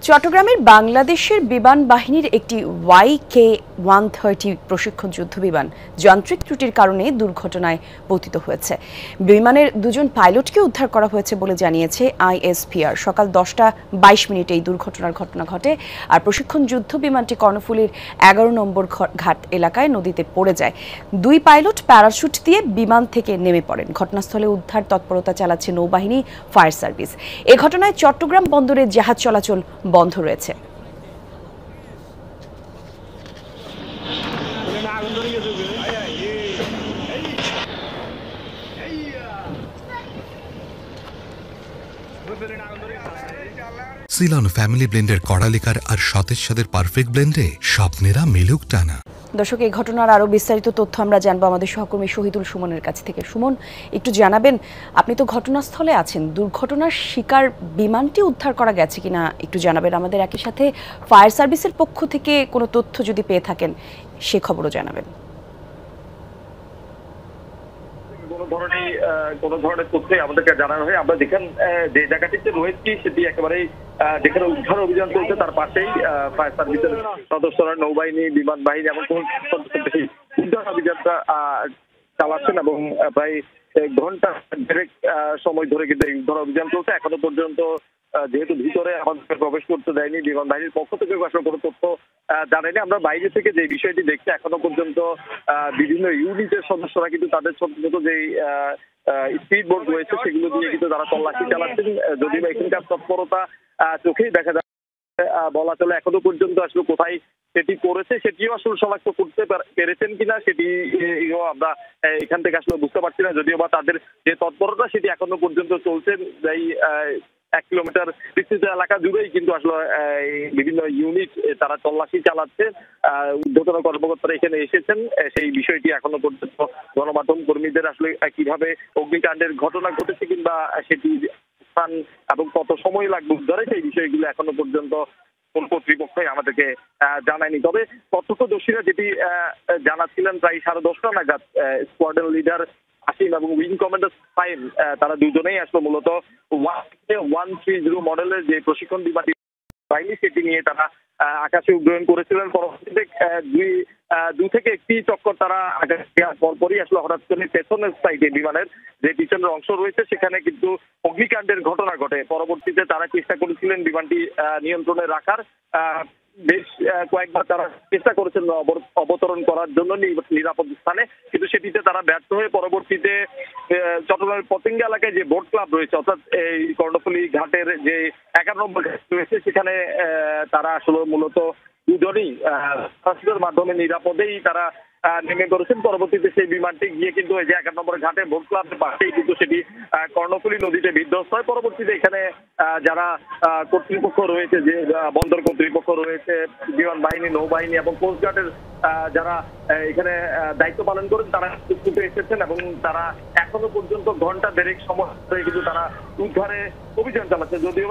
চট্টগ্রামের বাংলাদেশের বিমান বাহিনীর একটি YK-130 প্রশিক্ষণ যুদ্ধ বিমান যান্ত্রিক ত্রুটির কারণে দুর্ঘটনায় পতিত হয়েছে। বিমানের দুজন পাইলটকে উদ্ধার করা হয়েছে বলে জানিয়েছে ISPR। সকাল 10:22 এই দুর্ঘটনার ঘটনা ঘটে। আর প্রশিক্ষণ যুদ্ধ বিমানটি কর্ণফুলীর 11 নম্বর ঘাট এলাকায় নদীতে পড়ে যায়। দুই পাইলট প্যারাশুট দিয়ে বিমান থেকে নেমে পড়েন। ঘটনাস্থলে উদ্ধার তৎপরতা চালাচ্ছে নৌবাহিনী, ফায়ার সার্ভিস। এ ঘটনায় চট্টগ্রাম বন্দরে জাহাজ চলাচল বন্ধ রয়েছে। সিলন ফ্যামিলি ব্লেন্ডের কড়ালিকার আর সতেজ স্বাদের পারফেক্ট ব্লেন্ডে স্বপ্নেরা মেলুক টানা। দর্শক, এই ঘটনার আরো বিস্তারিত তথ্য আমরা জানবো আমাদের সহকর্মী শহীদুল সুমনের কাছ থেকে। সুমন, একটু জানাবেন, আপনি তো ঘটনাস্থলে আছেন, দুর্ঘটনার শিকার বিমানটি উদ্ধার করা গেছে কিনা একটু জানাবেন আমাদের। একই সাথে ফায়ার সার্ভিসের পক্ষ থেকে কোনো তথ্য যদি পেয়ে থাকেন সে খবরও জানাবেন। কোনো ধরনের তথ্যই আমাদেরকে জানানো হয়। আমরা যেখানে যে জায়গাটিতে রয়েছি সেটি একেবারেই যেখানে উদ্ধার অভিযান চলছে তার পাশেই ফায়ার সার্ভিসের সদস্যরা, নৌবাহিনী, বিমান বাহিনী এবং উদ্ধার অভিযানটা চালাচ্ছেন এবং প্রায় ঘন্টা দেড়েক সময় ধরে কিন্তু এই উদ্ধার অভিযান চলছে। এখনো পর্যন্ত যেহেতু ভিতরে আমাদের প্রবেশ করতে দেয়নি, বিমান বাহিনীর পক্ষ থেকে আসলে কোনো তথ্য জানায়নি। আমরা বাইরে থেকে যে বিষয়টি দেখছি, এখনো পর্যন্ত বিভিন্ন ইউনিটের সদস্যরা কিন্তু তাদের ছোট ছোট যে স্পিড বোট রয়েছে সেগুলো দিয়ে কিন্তু তারা তল্লাশি চালাচ্ছেন। যদিও এখানকার তৎপরতা চোখেই দেখা যায়, বলা চলে এখনো পর্যন্ত আসলে কোথায় সেটি করেছে সেটিও আসলে শনাক্ত করতে পেরেছেন কিনা সেটি আমরা এখান থেকে আসলে বুঝতে পারছি না। যদিও বা তাদের যে তৎপরতা সেটি এখনো পর্যন্ত চলছে। এই 1 কিলোমিটার বিস্তৃত এলাকা জুড়েই কিন্তু আসলে বিভিন্ন ইউনিট তারা তল্লাশি চালাচ্ছে। ঊর্ধ্বতন কর্মকর্তারা এখানে এসেছেন, সেই বিষয়টি এখনো পর্যন্ত গণমাধ্যম কর্মীদের আসলে কিভাবে অগ্নিকাণ্ডের ঘটনা ঘটেছে কিংবা সেটি স্থান এবং কত সময় লাগবে উদ্ধারে, সেই বিষয়গুলো এখনো পর্যন্ত কোন কর্তৃপক্ষই আমাদেরকে জানায়নি। তবে প্রত্যক্ষদর্শীরা যেটি জানাচ্ছিলেন, প্রায় 10:30 নাগাদ স্কোয়াড্রন লিডার আসিম এবং উইং কমান্ডার সাইম, তারা দুজনেই আসলে মূলত 130 মডেলের যে প্রশিক্ষণ বিমানটি বাহিনী সেটি নিয়ে তারা আকাশে উড্ডয়ন করেছিলেন। পরবর্তীতে দুই থেকে একটি চক্কর তারা আকাশে পরপরই আসলে হঠাৎ করে পেছনের সাইডে বিমানের যে পিছনের অংশ রয়েছে সেখানে কিন্তু অগ্নিকাণ্ডের ঘটনা ঘটে। পরবর্তীতে তারা চেষ্টা করেছিলেন বিমানটি নিয়ন্ত্রণে রাখার। বেশ কয়েকবার তারা চেষ্টা করেছেন অবতরণ করার জন্য নিরাপদ স্থানে, কিন্তু সেটিতে তারা ব্যর্থ হয়ে পরবর্তীতে চট্টগ্রামের পতেঙ্গা এলাকায় যে বোট ক্লাব রয়েছে, অর্থাৎ এই কর্ণফুলী ঘাটের যে 11 নম্বর ঘাট রয়েছে সেখানে তারা আসলে মূলত দুজনই মাধ্যমে নিরাপদেই তারা নেমে পড়েছেন। পরবর্তীতে সেই বিমানটি গিয়ে কিন্তু এই যে 11 নম্বর ঘাটে বোট ক্লাবের পাশেই কিন্তু সেটি কর্ণফুলী নদীতে বিধ্বস্ত হয়। পরবর্তীতে এখানে যারা কর্তৃপক্ষ রয়েছে, যে বন্দর কর্তৃপক্ষ রয়েছে, বিমান বাহিনী, নৌবাহিনী এবং কোস্টগার্ডের যারা এখানে দায়িত্ব পালন করেন তারা ছুটে এসেছেন এবং তারা এখনো পর্যন্ত ঘন্টা দেড়েক সময় ধরে কিন্তু তারা উদ্ধারে অভিযান চালাচ্ছে। যদিও